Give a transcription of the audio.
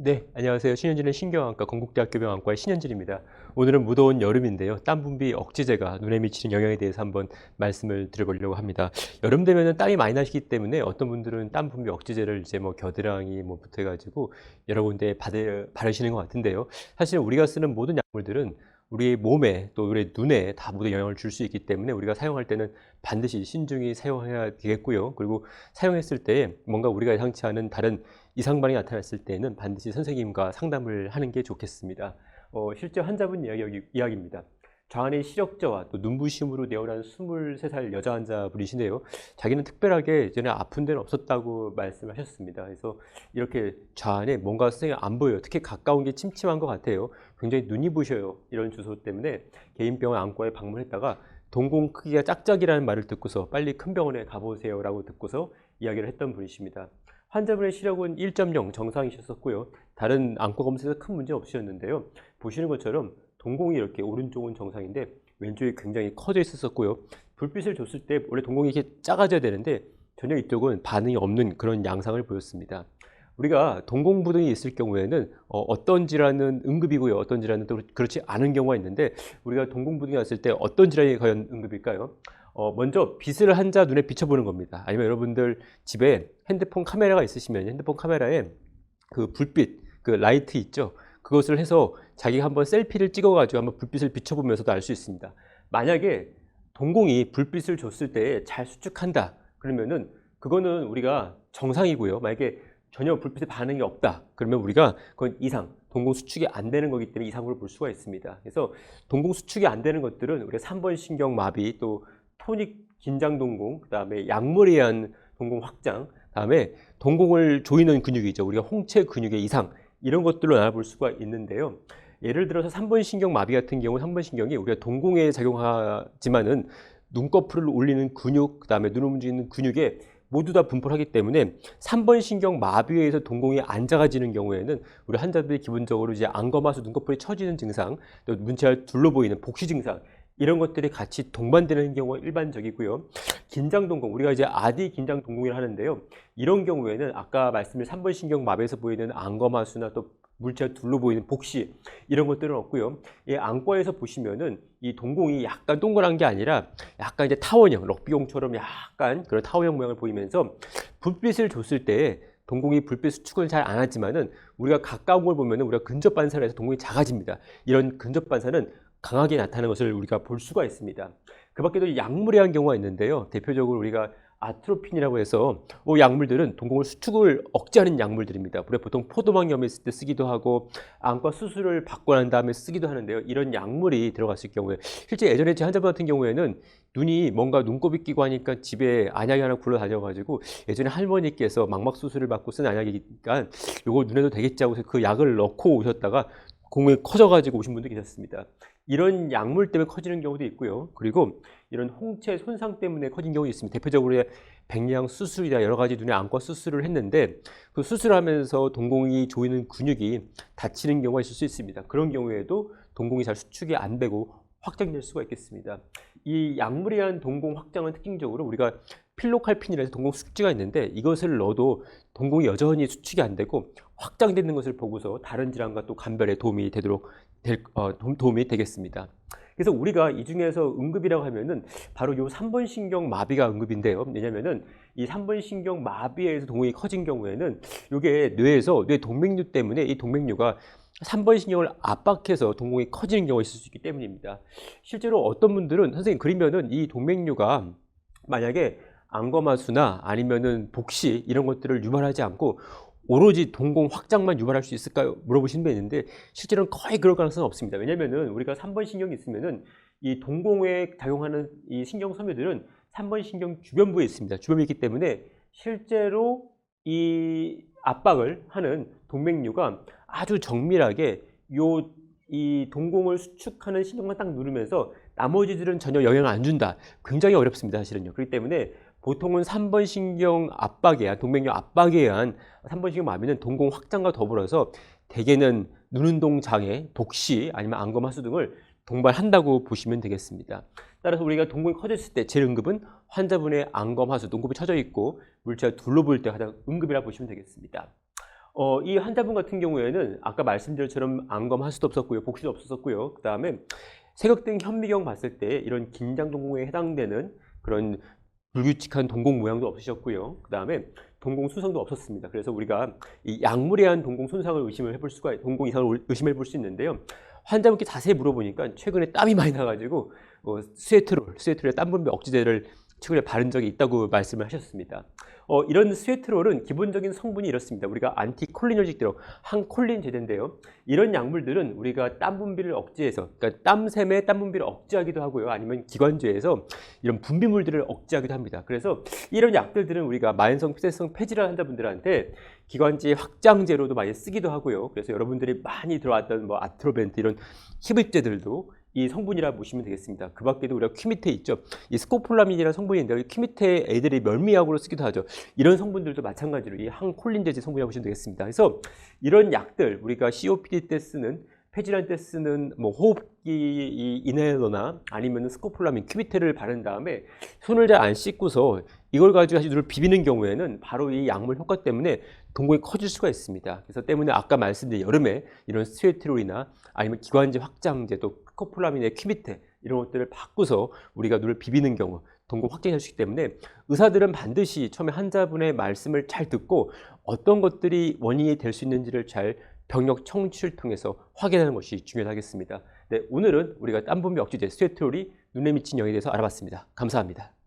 네, 안녕하세요. 신현진의 신경안과 건국대학교 병원과의 신현진입니다. 오늘은 무더운 여름인데요. 땀 분비 억제제가 눈에 미치는 영향에 대해서 한번 말씀을 드려보려고 합니다. 여름 되면은 땀이 많이 나시기 때문에 어떤 분들은 땀 분비 억제제를 이제 뭐 겨드랑이 뭐 붙여가지고 여러 군데 바르시는 것 같은데요. 사실 우리가 쓰는 모든 약물들은 우리 몸에 또 우리 눈에 다 모두 영향을 줄 수 있기 때문에 우리가 사용할 때는 반드시 신중히 사용해야 되겠고요. 그리고 사용했을 때 뭔가 우리가 예상치 않은 다른 이상 반응이 나타났을 때는 반드시 선생님과 상담을 하는 게 좋겠습니다. 실제 환자분 이야기입니다. 좌안의 시력저하 또 눈부심으로 내원한 23살 여자 환자분이신데요. 자기는 특별하게 예전에 아픈 데는 없었다고 말씀하셨습니다. 그래서 이렇게 좌안에 뭔가 선생님 안 보여요. 특히 가까운 게 침침한 것 같아요. 굉장히 눈이 부셔요. 이런 주소 때문에 개인병원 안과에 방문했다가 동공 크기가 짝짝이라는 말을 듣고서 빨리 큰 병원에 가보세요라고 듣고서 이야기를 했던 분이십니다. 환자분의 시력은 1.0 정상이셨었고요. 다른 안과 검사에서 큰 문제 없으셨는데요. 보시는 것처럼 동공이 이렇게 오른쪽은 정상인데 왼쪽이 굉장히 커져 있었고요. 불빛을 줬을 때 원래 동공이 이렇게 작아져야 되는데 전혀 이쪽은 반응이 없는 그런 양상을 보였습니다. 우리가 동공부등이 있을 경우에는 어떤 질환은 응급이고요. 어떤 질환은 또 그렇지 않은 경우가 있는데 우리가 동공부등이 왔을 때 어떤 질환이 과연 응급일까요? 먼저 빛을 한 자 눈에 비춰보는 겁니다. 아니면 여러분들 집에 핸드폰 카메라가 있으시면 핸드폰 카메라에 그 불빛, 그 라이트 있죠? 그것을 해서 자기가 한번 셀피를 찍어가지고 한번 불빛을 비춰보면서도 알 수 있습니다. 만약에 동공이 불빛을 줬을 때 잘 수축한다. 그러면은 그거는 우리가 정상이고요. 만약에 전혀 불빛에 반응이 없다. 그러면 우리가 그건 이상, 동공 수축이 안 되는 거기 때문에 이상으로 볼 수가 있습니다. 그래서 동공 수축이 안 되는 것들은 우리가 3번 신경마비 또 토닉 긴장 동공, 그다음에 약물에 의한 동공 확장, 그다음에 동공을 조이는 근육이죠. 우리가 홍채 근육의 이상 이런 것들로 알아볼 수가 있는데요. 예를 들어서 3번 신경 마비 같은 경우 3번 신경이 우리가 동공에 작용하지만은 눈꺼풀을 올리는 근육, 그다음에 눈을 움직이는 근육에 모두 다 분포를 하기 때문에 3번 신경 마비에 의해서 동공이 안 작아지는 경우에는 우리 환자들이 기본적으로 이제 안검하수 눈꺼풀이 처지는 증상, 또 문체가 둘러 보이는 복시 증상 이런 것들이 같이 동반되는 경우가 일반적이고요. 긴장 동공, 우리가 이제 아디 긴장 동공이라 하는데요. 이런 경우에는 아까 말씀드린 3번 신경 마비에서 보이는 안검하수나 또 물체가 둘러 보이는 복시 이런 것들은 없고요. 이 안과에서 보시면은 이 동공이 약간 동그란 게 아니라 약간 이제 타원형, 럭비공처럼 약간 그런 타원형 모양을 보이면서 불빛을 줬을 때 동공이 불빛 수축을 잘 안 하지만은 우리가 가까운 걸 보면은 우리가 근접 반사를 해서 동공이 작아집니다. 이런 근접 반사는 강하게 나타나는 것을 우리가 볼 수가 있습니다. 그 밖에도 약물에 한 경우가 있는데요. 대표적으로 우리가 아트로핀이라고 해서 약물들은 동공을 수축을 억제하는 약물들입니다. 우리가 보통 포도막염에 있을 때 쓰기도 하고 안과 수술을 받고 난 다음에 쓰기도 하는데요. 이런 약물이 들어갔을 경우에 실제 예전에 제 환자분 같은 경우에는 눈이 뭔가 눈곱이 끼고 하니까 집에 안약이 하나 굴러다녀가지고 예전에 할머니께서 망막 수술을 받고 쓴 안약이니까 이거 눈에도 되겠지 하고 그 약을 넣고 오셨다가 공이 커져가지고 오신 분도 계셨습니다. 이런 약물 때문에 커지는 경우도 있고요. 그리고 이런 홍채 손상 때문에 커진 경우도 있습니다. 대표적으로 백내양 수술이나 여러 가지 눈의 안과 수술을 했는데 그 수술하면서 동공이 조이는 근육이 다치는 경우가 있을 수 있습니다. 그런 경우에도 동공이 잘 수축이 안 되고 확장될 수가 있겠습니다. 이 약물에 의한 동공 확장은 특징적으로 우리가 필로칼핀이라 해서 동공 수축제가 있는데 이것을 넣어도 동공이 여전히 수축이 안 되고 확장되는 것을 보고서 다른 질환과 또 감별에 도움이 되겠습니다. 그래서 우리가 이 중에서 응급이라고 하면은 바로 요 3번 신경 마비가 응급인데요. 왜냐면은 이 3번 신경 마비에 의해서 동공이 커진 경우에는 이게 뇌에서 뇌 동맥류 때문에 이 동맥류가 3번 신경을 압박해서 동공이 커지는 경우가 있을 수 있기 때문입니다. 실제로 어떤 분들은 선생님 그러면은 이 동맥류가 만약에 안검하수나 아니면은 복시 이런 것들을 유발하지 않고 오로지 동공 확장만 유발할 수 있을까요? 물어보시는 분이 있는데 실제로는 거의 그럴 가능성은 없습니다. 왜냐면은 우리가 3번 신경이 있으면은 이 동공에 작용하는 이 신경 섬유들은 3번 신경 주변부에 있습니다. 주변부에 있기 때문에 실제로 이 압박을 하는 동맥류가 아주 정밀하게 이 동공을 수축하는 신경만 딱 누르면서 나머지들은 전혀 영향을 안 준다. 굉장히 어렵습니다, 사실은요. 그렇기 때문에 보통은 3번 신경 압박에 의한 동맥류 압박에 의한 3번 신경 마비는 동공 확장과 더불어서 대개는 눈운동 장애, 독시 아니면 안검하수 등을 동반한다고 보시면 되겠습니다. 따라서 우리가 동공이 커졌을 때 제일 응급은 환자분의 안검하수, 눈곱이 처져 있고 물체가 둘러보일 때 가장 응급이라 보시면 되겠습니다. 이 환자분 같은 경우에는 아까 말씀드린 것처럼 안검 하수도 없었고요. 복시도 없었었고요. 그다음에 세극등 현미경 봤을 때 이런 긴장 동공에 해당되는 그런 불규칙한 동공 모양도 없으셨고요. 그다음에 동공 수성도 없었습니다. 그래서 우리가 이 약물에 의한 동공 손상을 동공 이상을 의심해 볼 수 있는데요. 환자분께 자세히 물어보니까 최근에 땀이 많이 나가지고 스웨트롤의 땀 분비 억제제를 최근에 바른 적이 있다고 말씀을 하셨습니다. 이런 스웨트롤은 기본적인 성분이 이렇습니다. 우리가 안티콜리너직대로 항콜린 제제인데요. 이런 약물들은 우리가 땀 분비를 억제해서, 그러니까 땀샘의 땀 분비를 억제하기도 하고요. 아니면 기관지에서 이런 분비물들을 억제하기도 합니다. 그래서 이런 약들들은 우리가 만성 폐쇄성 폐질환 환자분들한테 기관지 확장제로도 많이 쓰기도 하고요. 그래서 여러분들이 많이 들어왔던 뭐 아트로벤트 이런 힙입제들도 이 성분이라 보시면 되겠습니다. 그 밖에도 우리가 퀴미테 있죠. 이 스코폴라민이라는 성분이 있는데 퀴미테 애들이 멀미약으로 쓰기도 하죠. 이런 성분들도 마찬가지로 이 항콜린제제 성분이라고 보시면 되겠습니다. 그래서 이런 약들 우리가 COPD 때 쓰는 폐질환 때 쓰는 뭐 호흡기 이넬러나 아니면 스코폴라민 퀴미테를 바른 다음에 손을 잘 안 씻고서 이걸 가지고 눈을 비비는 경우에는 바로 이 약물 효과 때문에 동공이 커질 수가 있습니다. 그래서 때문에 아까 말씀드린 여름에 이런 스웨트롤이나 아니면 기관지 확장제 또 스코폴라민의 퀴미테 이런 것들을 바꾸서 우리가 눈을 비비는 경우 동공 확장할 수 있기 때문에 의사들은 반드시 처음에 환자분의 말씀을 잘 듣고 어떤 것들이 원인이 될 수 있는지를 잘 병력 청취를 통해서 확인하는 것이 중요하겠습니다. 네, 오늘은 우리가 땀 분비 억제제 스웨트롤이 눈에 미친 영향에 대해서 알아봤습니다. 감사합니다.